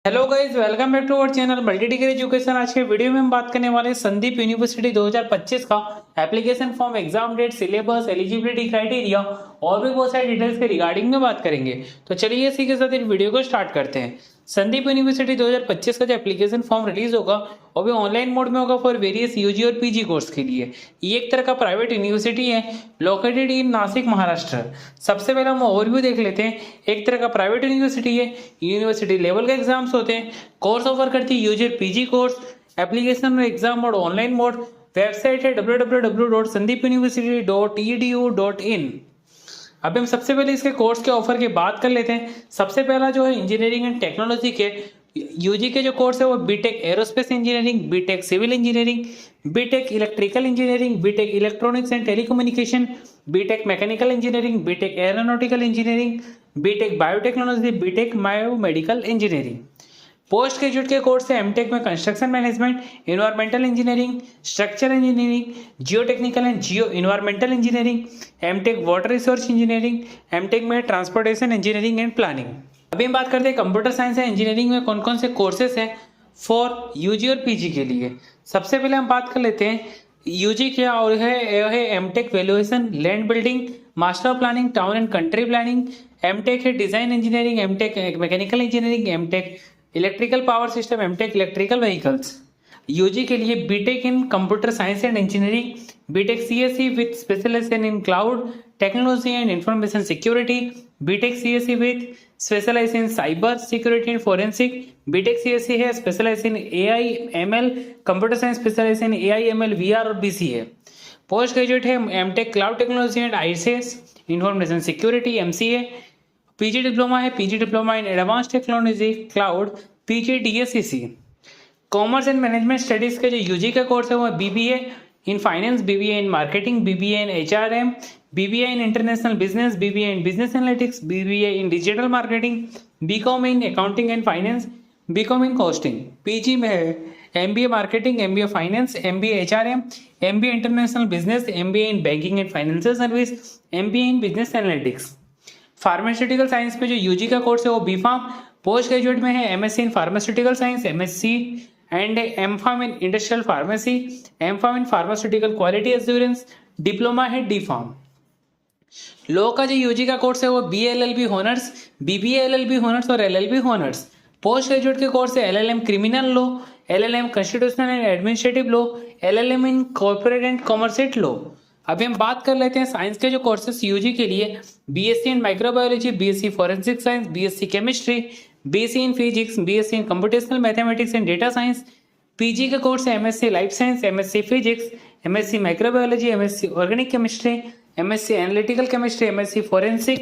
Hello guys, welcome back to our channel multi degree education. आज के video में हम बात करने वाले हैं संदीप यूनिवर्सिटी 2025 का application form, exam date, syllabus, eligibility criteria और भी बहुत सारी डिटेल्स के रिगार्डिंग में बात करेंगे। तो चलिए इसी के साथ इस वीडियो को स्टार्ट करते हैं। संदीप यूनिवर्सिटी 2025 का जो एप्लीकेशन फॉर्म रिलीज होगा वो भी ऑनलाइन मोड में होगा फॉर वेरियस यूजी और पीजी कोर्स के लिए। ये एक तरह का प्राइवेट यूनिवर्सिटी है लोकेटेड इन नासिक, महाराष्ट्र। सबसे पहले हम ओवरव्यू देख लेते हैं। एक तरह का प्राइवेट यूनिवर्सिटी है, यूनिवर्सिटी लेवल के एग्जाम्स होते हैं, कोर्स ऑफर करती है यूजी और पीजी कोर्स। एप्लीकेशन और exam mode online mode. Website है www.sandeepunniversity.edu.in। अब हम सबसे पहले इसके कोर्स के ऑफर की बात कर लेते हैं। सबसे पहला जो है इंजीनियरिंग एंड टेक्नोलॉजी के यूजी के जो कोर्स है वो BTech aerospace engineering, BTech civil engineering, BTech electrical engineering, BTech electronics and telecommunication, BTech mechanical engineering, BTech aeronautical engineering, BTech biotechnology, BTech biomedical engineering. Post graduate के course है MTech में construction management, environmental engineering, structure engineering, geo technical and geo environmental engineering, MTech water resource engineering, MTech में transportation engineering and planning. अभी हम बात करते हैं computer science and engineering में कौन कौन से कोर्सेज हैं फॉर यूजी और पीजी के लिए। सबसे पहले हम बात कर लेते हैं यूजी क्या और है MTech valuation, land building, master of planning, town and country planning. MTech है design engineering, MTech mechanical engineering, MTech electrical power system, MTech electrical vehicles. UG के लिए BTech in computer science and engineering, BTech CSC with specialization in cloud technology and information security, BTech CSC with specialize in cyber security and forensic, BTech CSC है specialize in AI ML, computer science specialize in AI ML VR और BCA. Post graduate है MTech cloud technology and ICS, information security MCA. PG diploma है PG diploma in advance technology cloud, PG DSCC. Commerce and management studies के जो UG का course है वो BBA in finance, BBA in marketing, BBA in HRM, BBA in international business, BBA in business analytics, BBA in digital marketing, BCom in accounting and finance, BCom in costing. PG में है MBA marketing, MBA finance, MBA HRM, MBA international business, MBA in banking and financial service, MBA in business analytics. Pharmaceutical science में जो UG का course है वो B farm. Post graduate में है MSc in pharmaceutical science, MSc and M pharm in industrial pharmacy, M pharm in pharmaceutical quality assurance. Diploma है D pharm. Law का जो यूजी का कोर्स है वो B LLB honours, BBA LLB honours और LLB honours. Post graduate के course है LLM criminal law, LLM constitutional and administrative law, LLM in corporate and commercial law. अभी हम बात कर लेते हैं साइंस के जो कोर्सेस यूजी के लिए। BSc in microbiology, BSc forensic science, BSc chemistry, BSc in physics, BSc in computational mathematics and data science. PG का कोर्स है MSc life science, MSc physics, MSc microbiology, MSc organic chemistry, MSc analytical chemistry, MSc forensic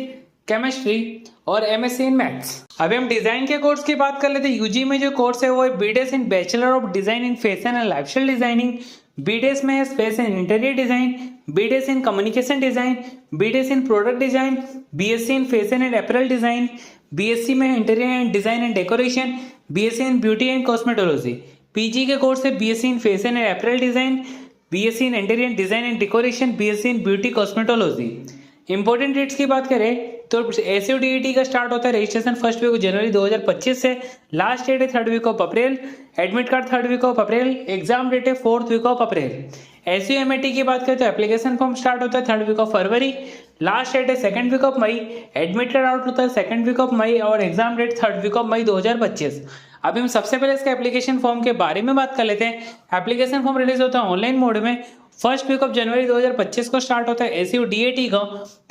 chemistry और MSc in maths. अभी हम design के course की बात कर लेते हैं। यूजी में जो कोर्स है वो है BDes in bachelor of design in fashion and lifestyle designing, BDes में है space and interior design, BDes in communication design, BDes in product design, BSc in fashion and apparel design, BSc में है interior and design and decoration, BSc in beauty and cosmetology. PG के course है BSc in fashion and apparel design, BSc in interior design and decoration, BSc in beauty cosmetology. Important dates की बात करें तो एसयूडीईटी का start होता है registration first week जनवरी 2025 से, लास्ट डेट है third week of April, admit card third week of April, exam date है fourth week of April. SUMAT की बात करें तो एप्लीकेशन फॉर्म स्टार्ट होता है थर्ड वीक ऑफ फरवरी, लास्ट डेट है सेकंड वीक ऑफ मई, एडमिट कार्ड आउट होता है सेकंड वीक ऑफ मई और exam date third week of मई 2025। अभी हम सबसे पहले इसके एप्लीकेशन फॉर्म के बारे में बात कर लेते हैं। एप्लीकेशन फॉर्म रिलीज होता है ऑनलाइन मोड में फर्स्ट वीक ऑफ जनवरी 2025 को स्टार्ट होता है एसयूडीएटी का,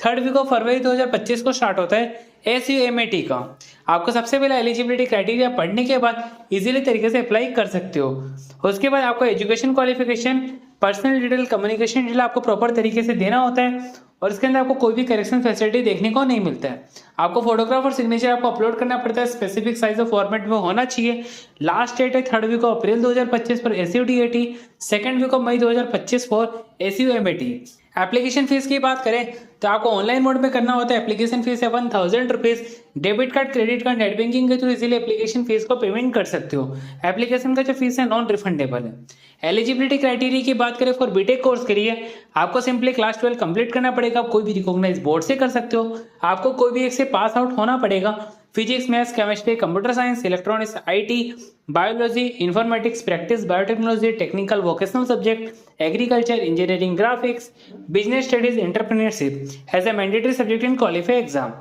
थर्ड वीक ऑफ फरवरी 2025 को स्टार्ट होता है एसयूएमएटी का। आपको सबसे पहले एलिजिबिलिटी क्राइटेरिया पढ़ने के बाद इजीली तरीके से अप्लाई कर सकते हो। उसके बाद आपको education qualification, personal detail, communication detail आपको प्रॉपर तरीके से देना होता है और इसके अंदर आपको कोई भी करेक्शन फैसिलिटी देखने को नहीं मिलता है। आपको फोटोग्राफ और सिग्नेचर आपको अपलोड करना पड़ता है, स्पेसिफिक साइज और फॉर्मेट में होना चाहिए। लास्ट डेट है थर्ड वीक ऑफ अप्रैल 2025 पर एसयूडीएटी, सेकंड वीक ऑफ मई 2025 फॉर एसयूएमएटी। एप्लीकेशन फीस की बात करें तो आपको ऑनलाइन मोड में करना होता है। एप्लीकेशन फीस है 1000 rupees. Debit card, credit card, net banking के थ्रू इजीली एप्लीकेशन फीस को पेमेंट कर सकते हो। एप्लीकेशन का जो फीस है नॉन रिफंडेबल है। एलिजिबिलिटी क्राइटेरिया की बात करें फॉर बीटेक कोर्स के लिए आपको सिंपली क्लास 12 कंप्लीट करना पड़ेगा। कोई भी रिकॉग्नाइज बोर्ड से कर सकते हो। आपको कोई भी एक से पास आउट होना पड़ेगा। Physics, maths, chemistry, computer science, electronics, IT, biology, informatics, practice, biotechnology, technical vocational subject, agriculture, engineering, graphics, business studies, entrepreneurship as a mandatory subject in qualify exam.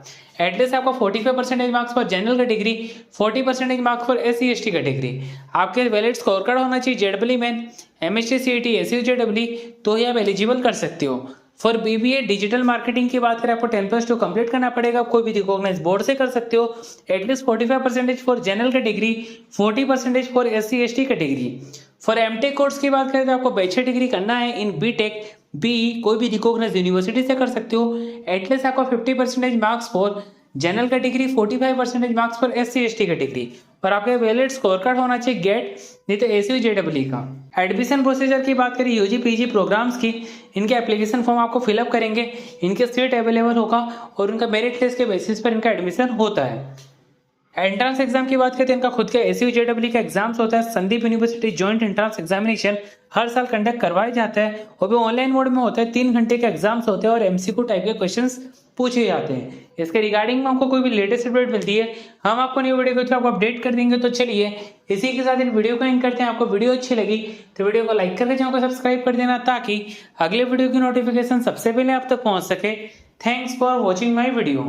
At least आपका 45% marks for general category, 40% marks for SC/ST category. आपके valid score card होना चाहिए JW main, MSc CET, SUJW, तो ही आप eligible कर सकते हो। For BBA digital marketing की बात करें, आपको 10+2 कंप्लीट करना पड़ेगा, कोई भी रिकॉग्नाइज बोर्ड से कर सकते हो। At least 45% for general category, 40% for SC/ST category. For MTech course की बात करें तो आपको बैचलर डिग्री करना है इन BTech BE, कोई भी रिकॉग्नाइज यूनिवर्सिटी से कर सकते हो। एटलीस्ट आपको 50% marks for general category, 45% marks for SC/ST category, और आपके वैलिड स्कोर कार्ड होना चाहिए गेट नहीं तो SUJW का। एडमिशन प्रोसीजर की बात करें UG PG प्रोग्राम्स की, इनके एप्लीकेशन फॉर्म आपको फिलअप करेंगे, इनके सीट अवेलेबल होगा और उनका मेरिट लिस्ट के बेसिस पर इनका एडमिशन होता है। एंट्रेंस एग्जाम की बात करते हैं, इनका खुद का SUJW का एग्जाम्स होता है। Sandeep university joint entrance examination हर साल कंडक्ट करवाया जाता है और वो ऑनलाइन मोड में होता है। 3 घंटे के एग्जाम्स होते हैं और MCQ टाइप के क्वेश्चंस पूछे जाते हैं। इसके रिगार्डिंग में आपको कोई भी लेटेस्ट अपडेट मिलती है, हम आपको न्यू वीडियो के थ्रू आपको अपडेट कर देंगे। तो चलिए इसी के साथ इन वीडियो को एंड करते हैं। आपको वीडियो अच्छी लगी तो वीडियो को लाइक करके चैनल को सब्सक्राइब कर देना, ताकि अगले वीडियो की नोटिफिकेशन सबसे पहले आप तक पहुंच सके। Thanks for watching my video.